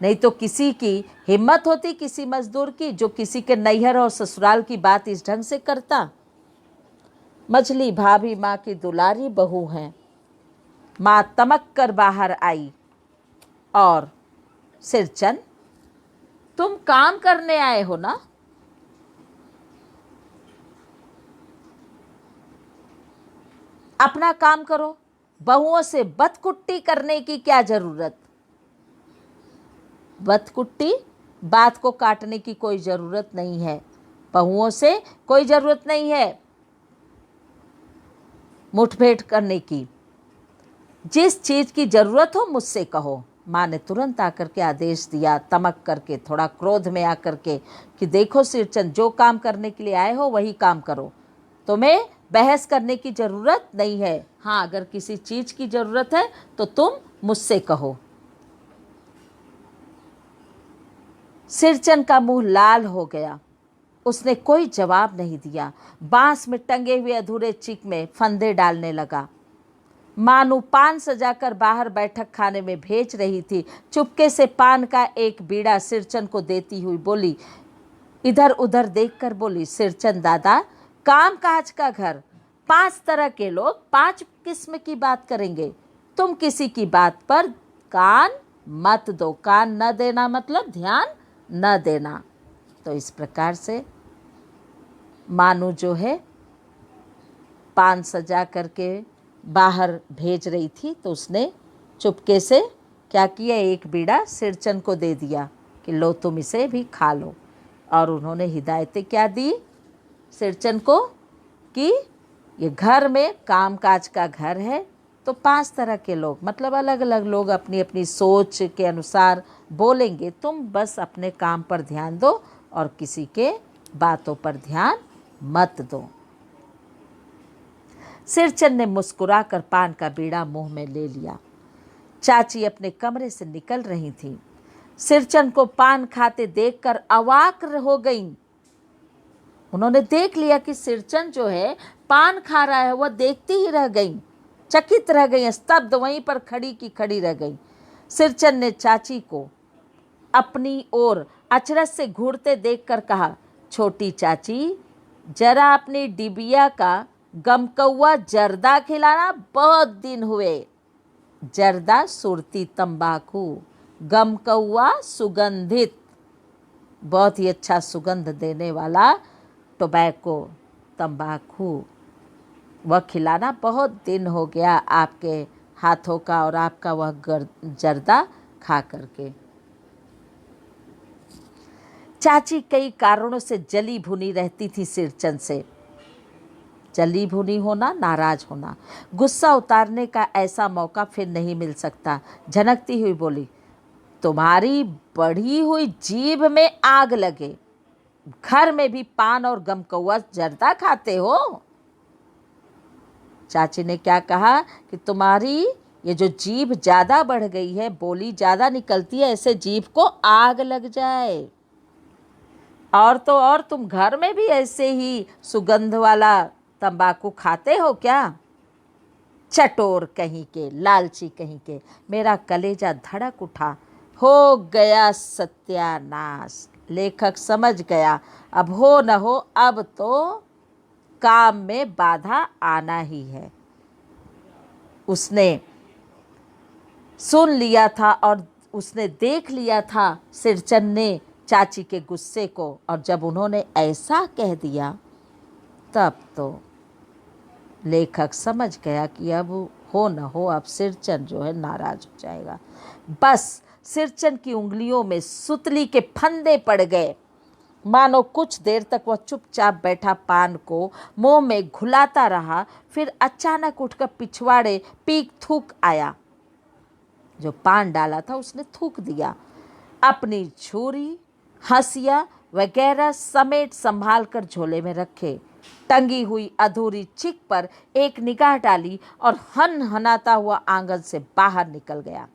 नहीं तो किसी की हिम्मत होती किसी मजदूर की जो किसी के नैहर और ससुराल की बात इस ढंग से करता। मछली भाभी माँ की दुलारी बहू हैं। माँ तमक कर बाहर आई और सिरचन, तुम काम करने आए हो ना? अपना काम करो, बहुओं से बतकुट्टी करने की क्या ज़रूरत। बतकुट्टी, बात को काटने की कोई ज़रूरत नहीं है, बहुओं से कोई ज़रूरत नहीं है मुठभेड़ करने की। जिस चीज़ की ज़रूरत हो मुझसे कहो। माँ ने तुरंत आकर के आदेश दिया, तमक करके, थोड़ा क्रोध में आकर के, कि देखो सिरचंद, जो काम करने के लिए आए हो वही काम करो, तुम्हें बहस करने की ज़रूरत नहीं है। हाँ, अगर किसी चीज़ की ज़रूरत है तो तुम मुझसे कहो। सिरचंद का मुंह लाल हो गया, उसने कोई जवाब नहीं दिया। बांस में टंगे हुए अधूरे चिक में फंदे डालने लगा। मानू पान सजाकर बाहर बैठक खाने में भेज रही थी। चुपके से पान का एक बीड़ा सिरचंद को देती हुई बोली, इधर उधर देखकर बोली, सिरचंद दादा, काम काज का घर, 5 तरह के लोग 5 किस्म की बात करेंगे, तुम किसी की बात पर कान मत दो। कान न देना मतलब ध्यान न देना। तो इस प्रकार से मानू जो है पान सजा करके बाहर भेज रही थी, तो उसने चुपके से क्या किया, एक बीड़ा सिरचंद को दे दिया कि लो तुम इसे भी खा लो। और उन्होंने हिदायतें क्या दी सिरचंद को कि ये घर में काम काज का घर है, तो 5 तरह के लोग, मतलब अलग अलग लोग अपनी अपनी सोच के अनुसार बोलेंगे, तुम बस अपने काम पर ध्यान दो और किसी के बातों पर ध्यान मत दो। सिरचंद ने मुस्कुराकर पान का बीड़ा मुंह में ले लिया। चाची अपने कमरे से निकल रही थी। सिरचंद को पान खाते देखकर अवाक हो गईं। उन्होंने देख लिया कि सिरचंद जो है पान खा रहा है, वह देखती ही रह गईं, चकित रह गईं, स्तब्ध वहीं पर खड़ी की खड़ी रह गईं। सिरचंद ने चाची को अपनी ओर अचरज से घूरते देखकर कहा, छोटी चाची, जरा अपनी डिबिया का गमकौआ जर्दा खिलाना, बहुत दिन हुए। जर्दा सुरती तंबाकू, गमकौआ सुगंधित, बहुत ही अच्छा सुगंध देने वाला टोबैको तंबाकू, वह खिलाना, बहुत दिन हो गया आपके हाथों का और आपका वह जर्दा खा करके। चाची कई कारणों से जली भुनी रहती थी सिरचंद से। जली भुनी होना, नाराज होना, गुस्सा उतारने का ऐसा मौका फिर नहीं मिल सकता। झनकती हुई बोली, तुम्हारी बढ़ी हुई जीभ में आग लगे, घर में भी पान और गमकौआ जर्दा खाते हो। चाची ने क्या कहा कि तुम्हारी ये जो जीभ ज़्यादा बढ़ गई है, बोली ज़्यादा निकलती है, ऐसे जीभ को आग लग जाए। और तो और तुम घर में भी ऐसे ही सुगंध वाला तंबाकू खाते हो क्या? चटोर कहीं के, लालची कहीं के। मेरा कलेजा धड़क उठा। हो गया सत्यानाश। लेखक समझ गया, अब हो न हो, अब तो काम में बाधा आना ही है। उसने सुन लिया था और उसने देख लिया था सिरचंद ने चाची के गुस्से को, और जब उन्होंने ऐसा कह दिया तब तो लेखक समझ गया कि अब हो न हो, अब सिरचंद जो है नाराज हो जाएगा। बस सिरचंद की उंगलियों में सुतली के फंदे पड़ गए। मानो कुछ देर तक वह चुपचाप बैठा पान को मुंह में घुलाता रहा, फिर अचानक उठकर पिछवाड़े पीक थूक आया। जो पान डाला था उसने थूक दिया। अपनी छुरी, हंसिया वगैरह समेट संभाल कर झोले में रखे। टंगी हुई अधूरी चिक पर एक निगाह डाली और हनहनाता हुआ आंगन से बाहर निकल गया।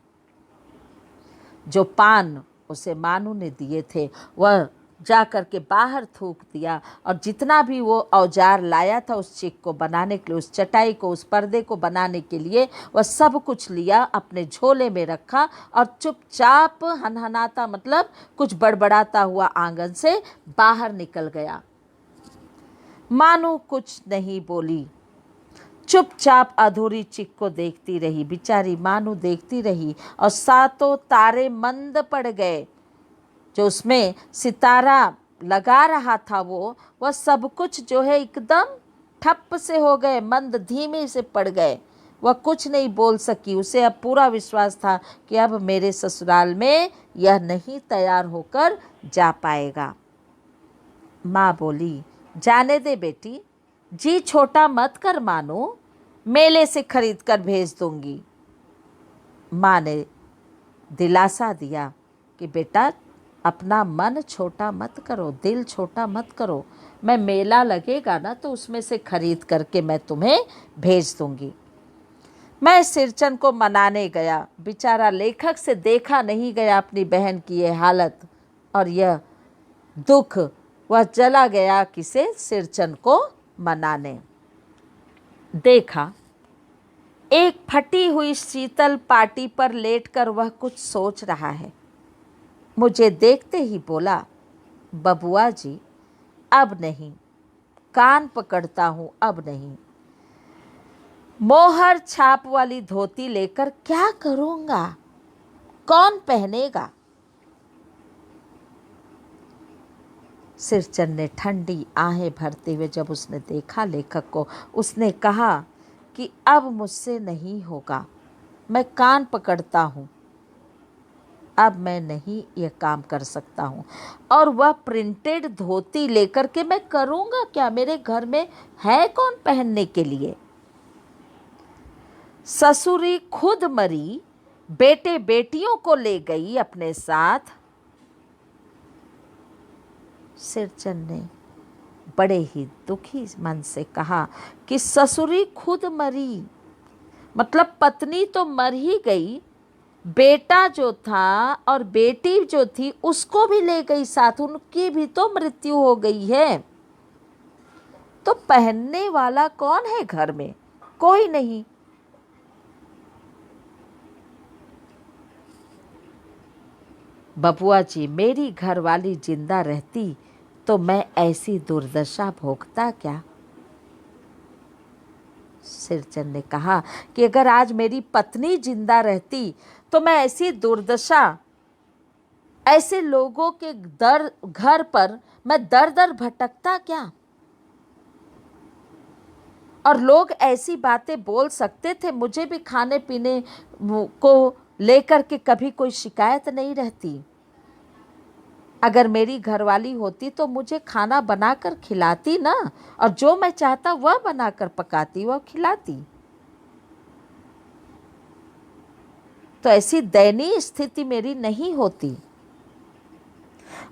जो पान उसे मानू ने दिए थे वह जाकर के बाहर थूक दिया, और जितना भी वो औजार लाया था उस चिक को बनाने के लिए, उस चटाई को, उस पर्दे को बनाने के लिए, वह सब कुछ लिया, अपने झोले में रखा और चुपचाप हनहनाता मतलब कुछ बड़बड़ाता हुआ आंगन से बाहर निकल गया। मानू कुछ नहीं बोली, चुपचाप अधूरी चिक को देखती रही। बेचारी मानू देखती रही और सातों तारे मंद पड़ गए। जो उसमें सितारा लगा रहा था वह सब कुछ जो है एकदम ठप से हो गए, मंद धीमे से पड़ गए। वह कुछ नहीं बोल सकी। उसे अब पूरा विश्वास था कि अब मेरे ससुराल में यह नहीं तैयार होकर जा पाएगा। माँ बोली, जाने दे बेटी, जी छोटा मत कर मानो, मेले से खरीद कर भेज दूंगी। माँ ने दिलासा दिया कि बेटा अपना मन छोटा मत करो, दिल छोटा मत करो, मैं मेला लगेगा ना तो उसमें से खरीद करके मैं तुम्हें भेज दूंगी। मैं सिरचन को मनाने गया। बेचारा लेखक से देखा नहीं गया अपनी बहन की यह हालत और यह दुख। वह चला गया किसे, सिरचन को मनाने। देखा एक फटी हुई शीतल पाटी पर लेटकर वह कुछ सोच रहा है। मुझे देखते ही बोला, बबुआ जी अब नहीं, कान पकड़ता हूँ, अब नहीं। मोहर छाप वाली धोती लेकर क्या करूँगा, कौन पहनेगा। सिरचन ने ठंडी आहें भरते हुए जब उसने देखा लेखक को, उसने कहा कि अब मुझसे नहीं होगा, मैं कान पकड़ता हूँ, अब मैं नहीं ये काम कर सकता हूँ। और वह प्रिंटेड धोती लेकर के मैं करूँगा क्या, मेरे घर में है कौन पहनने के लिए। ससुरी खुद मरी, बेटे बेटियों को ले गई अपने साथ। सिरचन ने बड़े ही दुखी मन से कहा कि ससुरी खुद मरी, मतलब पत्नी तो मर ही गई, बेटा जो था और बेटी जो थी उसको भी ले गई साथ, उनकी भी तो मृत्यु हो गई है। तो पहनने वाला कौन है घर में, कोई नहीं। बबुआ जी मेरी घरवाली जिंदा रहती तो मैं ऐसी दुर्दशा भोगता क्या। सिरचन ने कहा कि अगर आज मेरी पत्नी जिंदा रहती तो मैं ऐसी दुर्दशा, ऐसे लोगों के दर घर पर मैं दर दर भटकता क्या। और लोग ऐसी बातें बोल सकते थे, मुझे भी खाने पीने को लेकर के कभी कोई शिकायत नहीं रहती। अगर मेरी घरवाली होती तो मुझे खाना बनाकर खिलाती ना, और जो मैं चाहता वह बनाकर पकाती, वह खिलाती। तो ऐसी दयनीय स्थिति मेरी नहीं होती।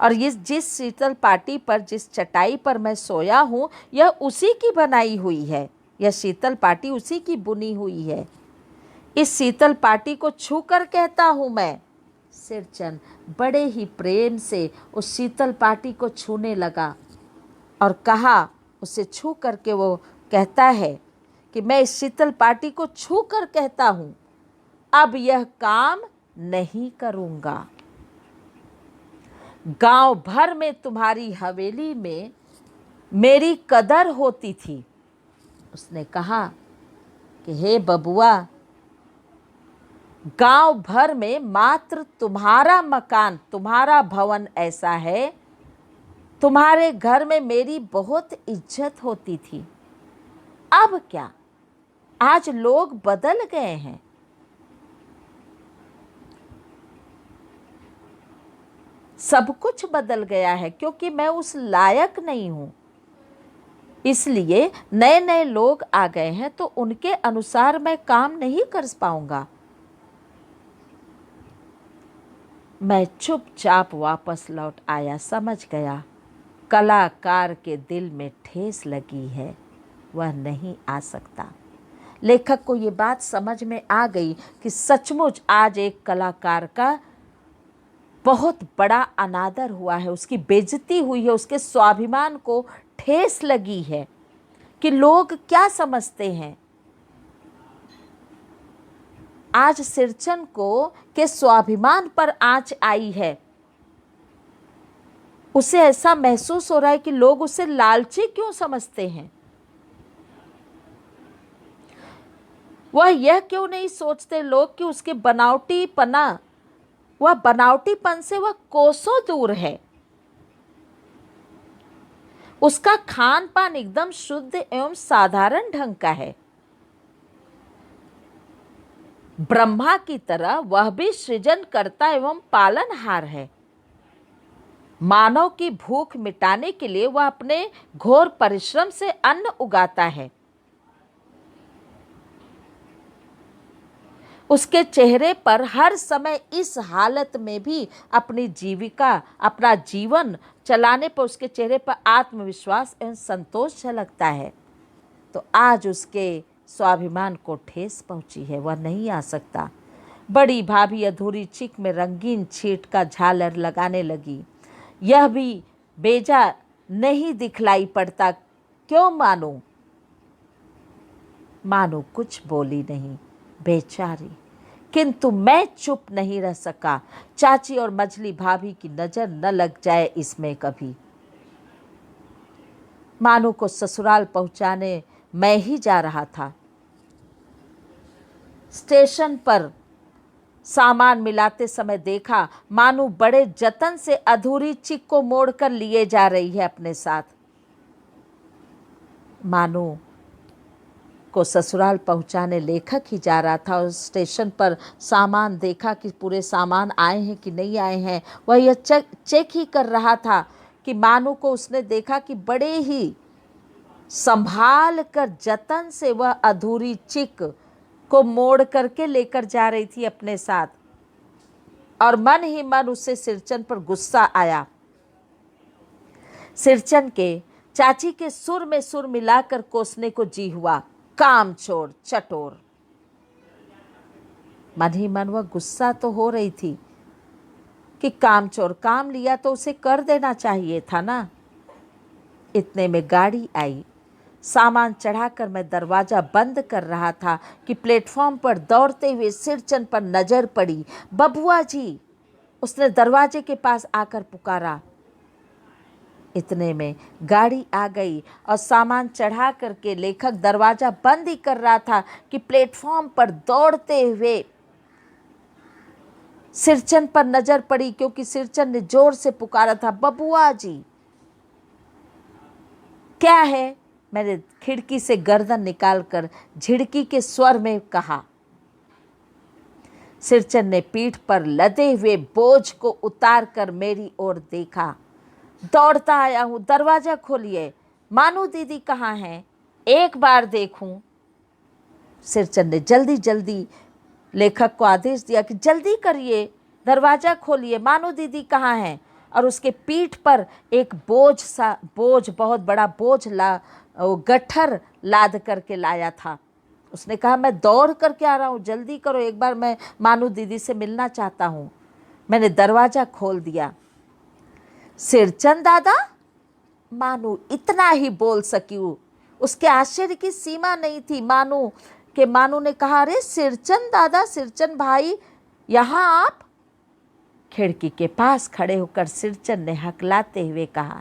और ये जिस शीतल पाटी पर, जिस चटाई पर मैं सोया हूँ, यह उसी की बनाई हुई है, यह शीतल पाटी उसी की बुनी हुई है। इस शीतल पाटी को छूकर कहता हूँ मैं। सिरचन बड़े ही प्रेम से उस शीतल पाटी को छूने लगा और कहा, उसे छू करके वो कहता है कि मैं इस शीतल पाटी को छू कर कहता हूँ, अब यह काम नहीं करूँगा। गांव भर में तुम्हारी हवेली में मेरी कदर होती थी। उसने कहा कि हे बबुआ, गांव भर में मात्र तुम्हारा मकान, तुम्हारा भवन ऐसा है, तुम्हारे घर में मेरी बहुत इज्जत होती थी। अब क्या, आज लोग बदल गए हैं। सब कुछ बदल गया है क्योंकि मैं उस लायक नहीं हूं, इसलिए नए नए लोग आ गए हैं तो उनके अनुसार मैं काम नहीं कर पाऊंगा। मैं चुपचाप वापस लौट आया, समझ गया कलाकार के दिल में ठेस लगी है, वह नहीं आ सकता। लेखक को ये बात समझ में आ गई कि सचमुच आज एक कलाकार का बहुत बड़ा अनादर हुआ है, उसकी बेइज्जती हुई है, उसके स्वाभिमान को ठेस लगी है कि लोग क्या समझते हैं। आज सिरचन को के स्वाभिमान पर आंच आई है। उसे ऐसा महसूस हो रहा है कि लोग उसे लालची क्यों समझते हैं। वह यह क्यों नहीं सोचते लोग कि उसके बनावटीपना, वह बनावटीपन से वह कोसों दूर है। उसका खान पान एकदम शुद्ध एवं साधारण ढंग का है। ब्रह्मा की तरह वह भी सृजनकर्ता एवं पालनहार है। मानव की भूख मिटाने के लिए वह अपने घोर परिश्रम से अन्न उगाता है। उसके चेहरे पर हर समय इस हालत में भी अपनी जीविका, अपना जीवन चलाने पर उसके चेहरे पर आत्मविश्वास एवं संतोष झलकता है। तो आज उसके स्वाभिमान को ठेस पहुंची है, वह नहीं आ सकता। बड़ी भाभी अधूरी चिक में रंगीन छींट का झालर लगाने लगी। यह भी बेजा नहीं दिखलाई पड़ता, क्यों मानू? मानू कुछ बोली नहीं, बेचारी। किंतु मैं चुप नहीं रह सका। चाची और मझली भाभी की नजर न लग जाए इसमें कभी। मानू को ससुराल पहुंचाने मैं ही जा रहा था। स्टेशन पर सामान मिलाते समय देखा, मानू बड़े जतन से अधूरी चिक को मोड़कर लिए जा रही है अपने साथ। मानू को ससुराल पहुंचाने लेखक ही जा रहा था और स्टेशन पर सामान देखा कि पूरे सामान आए हैं कि नहीं आए हैं। वह यह चेक ही कर रहा था कि मानू को उसने देखा कि बड़े ही संभाल कर जतन से वह अधूरी चिक को मोड़ करके लेकर जा रही थी अपने साथ। और मन ही मन उसे सिरचन पर गुस्सा आया। सिरचन के चाची के सुर में सुर मिलाकर कोसने को जी हुआ। कामचोर, चटोर। मन ही मन वह गुस्सा तो हो रही थी कि कामचोर, काम लिया तो उसे कर देना चाहिए था ना। इतने में गाड़ी आई। सामान चढ़ाकर मैं दरवाजा बंद कर रहा था कि प्लेटफॉर्म पर दौड़ते हुए सिरचन पर नजर पड़ी। बबुआ जी, उसने दरवाजे के पास आकर पुकारा। इतने में गाड़ी आ गई और सामान चढ़ा करके लेखक दरवाजा बंद ही कर रहा था कि प्लेटफॉर्म पर दौड़ते हुए सिरचन पर नजर पड़ी, क्योंकि सिरचन ने जोर से पुकारा था, बबुआ जी। क्या है? मैंने खिड़की से गर्दन निकालकर झिड़की के स्वर में कहा। सिरचन ने पीठ पर लदे हुए बोझ को उतार कर मेरी ओर देखा। दौड़ता आया हूं, दरवाजा खोलिए। मानू दीदी कहाँ हैं? एक बार देखूं। सिरचन ने जल्दी जल्दी लेखक को आदेश दिया कि जल्दी करिए, दरवाजा खोलिए, मानू दीदी कहाँ हैं? और उसके पीठ पर एक बोझ, बहुत बड़ा बोझ गट्ठर लाद करके लाया था। उसने कहा, मैं दौड़ करके आ रहा हूँ, जल्दी करो, एक बार मैं मानू दीदी से मिलना चाहता हूँ। मैंने दरवाजा खोल दिया। सिरचन दादा? मानू इतना ही बोल सकी। उसके आश्चर्य की सीमा नहीं थी। मानू ने कहा, अरे सिरचन दादा, सिरचन भाई, यहाँ आप? खिड़की के पास खड़े होकर सिरचन ने हकलाते हुए कहा,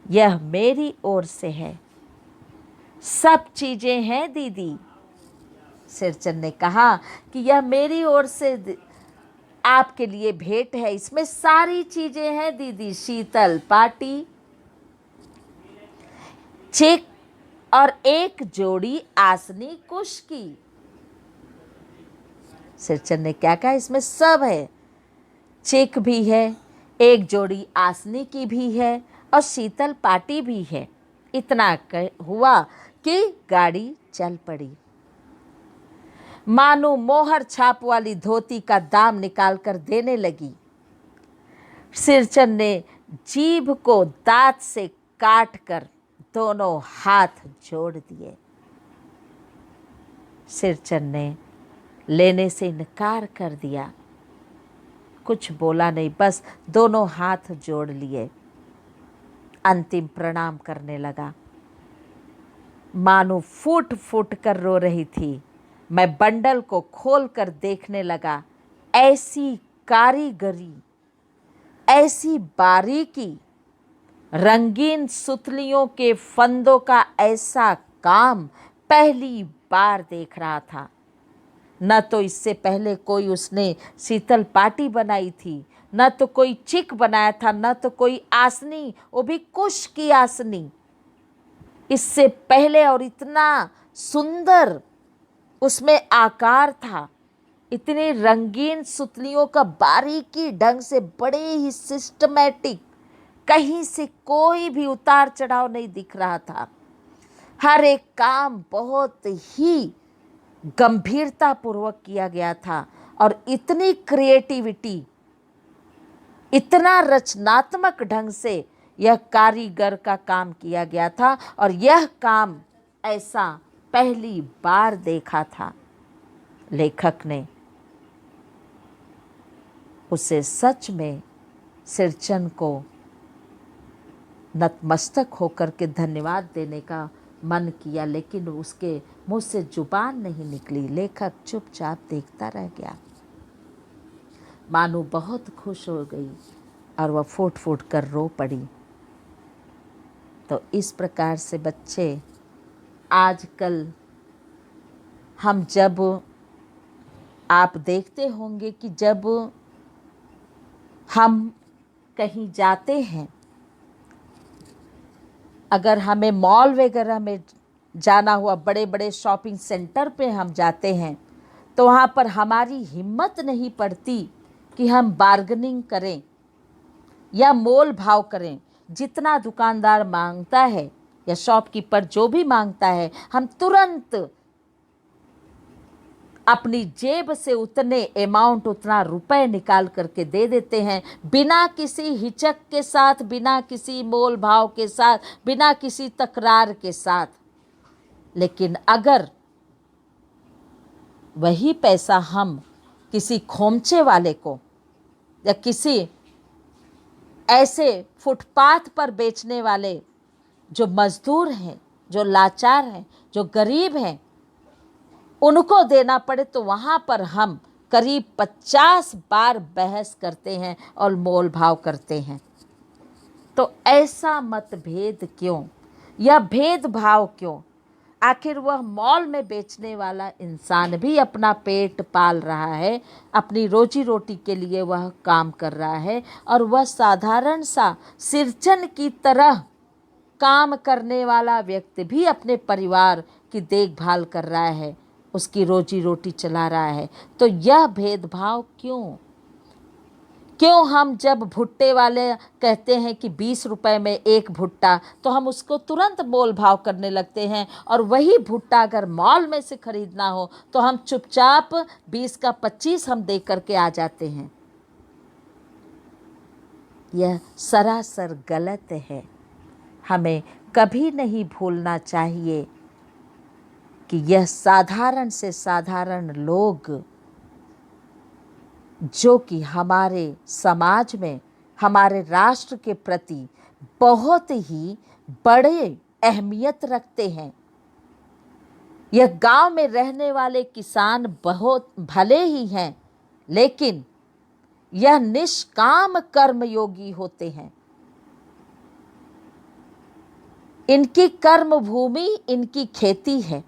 यह मेरी ओर से है, सब चीजें हैं दीदी। सिरचन ने कहा कि यह मेरी ओर से आपके लिए भेंट है, इसमें सारी चीजें हैं दीदी, शीतल पाटी, चिक और एक जोड़ी आसनी कुश की। सिरचन ने क्या कहा? इसमें सब है, चिक भी है, एक जोड़ी आसनी की भी है और शीतल पाटी भी है। इतना हुआ कि गाड़ी चल पड़ी। मानू मोहर छाप वाली धोती का दाम निकालकर देने लगी। सिरचन ने जीभ को दांत से काट कर दोनों हाथ जोड़ दिए। सिरचन ने लेने से इनकार कर दिया, कुछ बोला नहीं, बस दोनों हाथ जोड़ लिए, अंतिम प्रणाम करने लगा। मानू फूट फूट कर रो रही थी। मैं बंडल को खोल कर देखने लगा। ऐसी कारीगरी, ऐसी बारीकी, रंगीन सुतलियों के फंदों का ऐसा काम पहली बार देख रहा था। न तो इससे पहले कोई उसने शीतल पाटी बनाई थी, न तो कोई चिक बनाया था, न तो कोई आसनी, वो भी कुश की आसनी। इससे पहले और इतना सुंदर उसमें आकार था, इतनी रंगीन सुतलियों का बारीकी ढंग से, बड़े ही सिस्टमैटिक, कहीं से कोई भी उतार चढ़ाव नहीं दिख रहा था। हर एक काम बहुत ही गंभीरता पूर्वक किया गया था और इतनी क्रिएटिविटी, इतना रचनात्मक ढंग से यह कारीगर का काम किया गया था। और यह काम ऐसा पहली बार देखा था लेखक ने। उसे सच में सिरचन को नतमस्तक होकर के धन्यवाद देने का मन किया, लेकिन उसके मुंह से जुबान नहीं निकली। लेखक चुपचाप देखता रह गया। मानो बहुत खुश हो गई और वह फूट फूट कर रो पड़ी। तो इस प्रकार से बच्चे, आजकल हम जब, आप देखते होंगे कि जब हम कहीं जाते हैं, अगर हमें मॉल वगैरह में जाना हुआ, बड़े बड़े शॉपिंग सेंटर पे हम जाते हैं, तो वहाँ पर हमारी हिम्मत नहीं पड़ती कि हम बार्गेनिंग करें या मोल भाव करें। जितना दुकानदार मांगता है या शॉपकीपर जो भी मांगता है, हम तुरंत अपनी जेब से उतने अमाउंट, उतना रुपए निकाल करके दे देते हैं, बिना किसी हिचक के साथ, बिना किसी मोल भाव के साथ, बिना किसी तकरार के साथ। लेकिन अगर वही पैसा हम किसी खोमचे वाले को या किसी ऐसे फुटपाथ पर बेचने वाले जो मजदूर हैं, जो लाचार हैं, जो गरीब हैं, उनको देना पड़े, तो वहाँ पर हम करीब 50 बार बहस करते हैं और मोल भाव करते हैं। तो ऐसा मतभेद क्यों, यह भेदभाव क्यों? आखिर वह मॉल में बेचने वाला इंसान भी अपना पेट पाल रहा है, अपनी रोजी रोटी के लिए वह काम कर रहा है, और वह साधारण सा सिरचन की तरह काम करने वाला व्यक्ति भी अपने परिवार की देखभाल कर रहा है, उसकी रोजी रोटी चला रहा है। तो यह भेदभाव क्यों? क्यों हम जब भुट्टे वाले कहते हैं कि 20 रुपए में एक भुट्टा, तो हम उसको तुरंत मोल भाव करने लगते हैं, और वही भुट्टा अगर मॉल में से खरीदना हो तो हम चुपचाप 20 का 25 हम दे करके आ जाते हैं। यह सरासर गलत है। हमें कभी नहीं भूलना चाहिए कि यह साधारण से साधारण लोग, जो कि हमारे समाज में, हमारे राष्ट्र के प्रति बहुत ही बड़े अहमियत रखते हैं। यह गांव में रहने वाले किसान बहुत भले ही हैं, लेकिन यह निष्काम कर्मयोगी होते हैं। इनकी कर्म भूमि इनकी खेती है।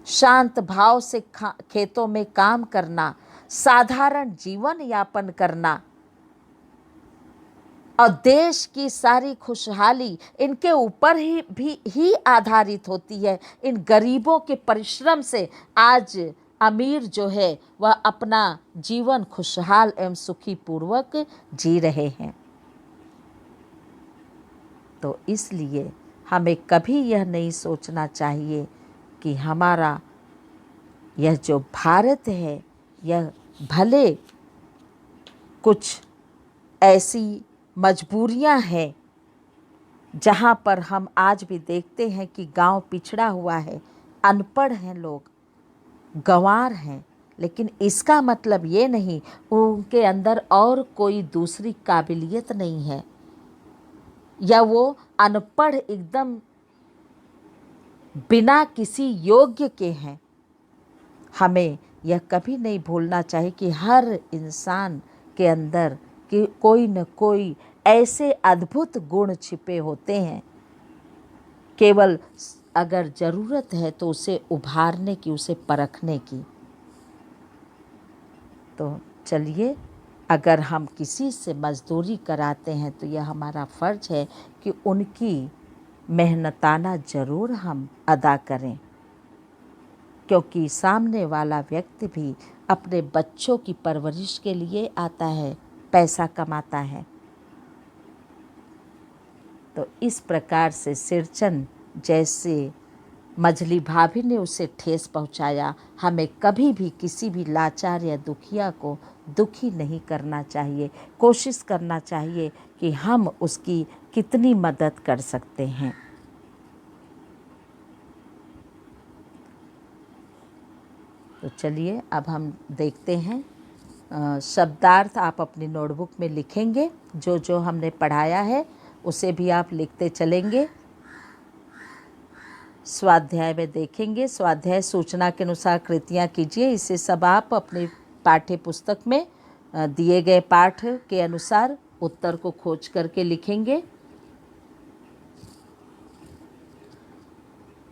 शांत भाव से खेतों में काम करना, साधारण जीवन यापन करना, और देश की सारी खुशहाली इनके ऊपर ही आधारित होती है। इन गरीबों के परिश्रम से आज अमीर जो है वह अपना जीवन खुशहाल एवं सुखी पूर्वक जी रहे हैं। तो इसलिए हमें कभी यह नहीं सोचना चाहिए कि हमारा यह जो भारत है, यह भले कुछ ऐसी मजबूरियां हैं जहां पर हम आज भी देखते हैं कि गांव पिछड़ा हुआ है, अनपढ़ हैं लोग, गंवार हैं, लेकिन इसका मतलब ये नहीं उनके अंदर और कोई दूसरी काबिलियत नहीं है, या वो अनपढ़ एकदम बिना किसी योग्य के हैं। हमें यह कभी नहीं भूलना चाहिए कि हर इंसान के अंदर कि कोई न कोई ऐसे अद्भुत गुण छिपे होते हैं, केवल अगर ज़रूरत है तो उसे उभारने की, उसे परखने की। तो चलिए, अगर हम किसी से मज़दूरी कराते हैं तो यह हमारा फ़र्ज़ है कि उनकी मेहनताना ज़रूर हम अदा करें, क्योंकि सामने वाला व्यक्ति भी अपने बच्चों की परवरिश के लिए आता है, पैसा कमाता है। तो इस प्रकार से सिरचन जैसे मझली भाभी ने उसे ठेस पहुंचाया, हमें कभी भी किसी भी लाचार या दुखिया को दुखी नहीं करना चाहिए। कोशिश करना चाहिए कि हम उसकी कितनी मदद कर सकते हैं। तो चलिए अब हम देखते हैं शब्दार्थ। आप अपनी नोटबुक में लिखेंगे, जो जो हमने पढ़ाया है उसे भी आप लिखते चलेंगे। स्वाध्याय में देखेंगे, स्वाध्याय सूचना के अनुसार कृतियाँ कीजिए। इसे सब आप अपनी पाठ्य पुस्तक में दिए गए पाठ के अनुसार उत्तर को खोज करके लिखेंगे।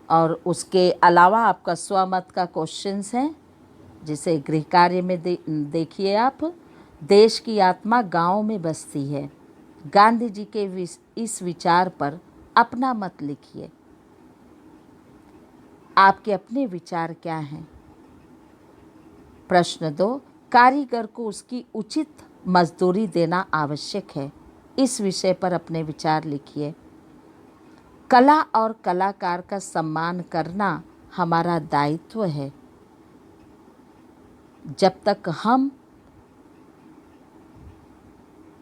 और उसके अलावा आपका स्वमत का क्वेश्चंस हैं, जिसे गृह कार्य में देखिए आप। देश की आत्मा गांव में बसती है। गांधी जी के इस विचार पर अपना मत लिखिए। आपके अपने विचार क्या हैं? प्रश्न 2, कारीगर को उसकी उचित मजदूरी देना आवश्यक है। इस विषय पर अपने विचार लिखिए। कला और कलाकार का सम्मान करना हमारा दायित्व है। जब तक हम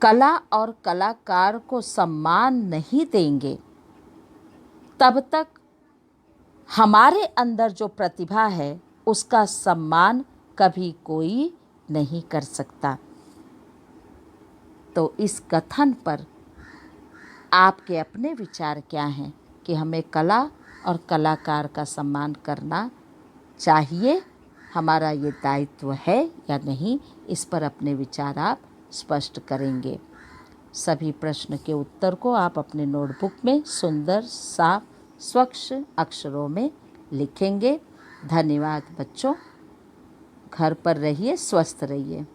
कला और कलाकार को सम्मान नहीं देंगे, तब तक हमारे अंदर जो प्रतिभा है उसका सम्मान कभी कोई नहीं कर सकता। तो इस कथन पर आपके अपने विचार क्या हैं कि हमें कला और कलाकार का सम्मान करना चाहिए, हमारा ये दायित्व है या नहीं? इस पर अपने विचार आप स्पष्ट करेंगे। सभी प्रश्न के उत्तर को आप अपने नोटबुक में सुंदर, साफ, स्वच्छ अक्षरों में लिखेंगे। धन्यवाद बच्चों। घर पर रहिए, स्वस्थ रहिए।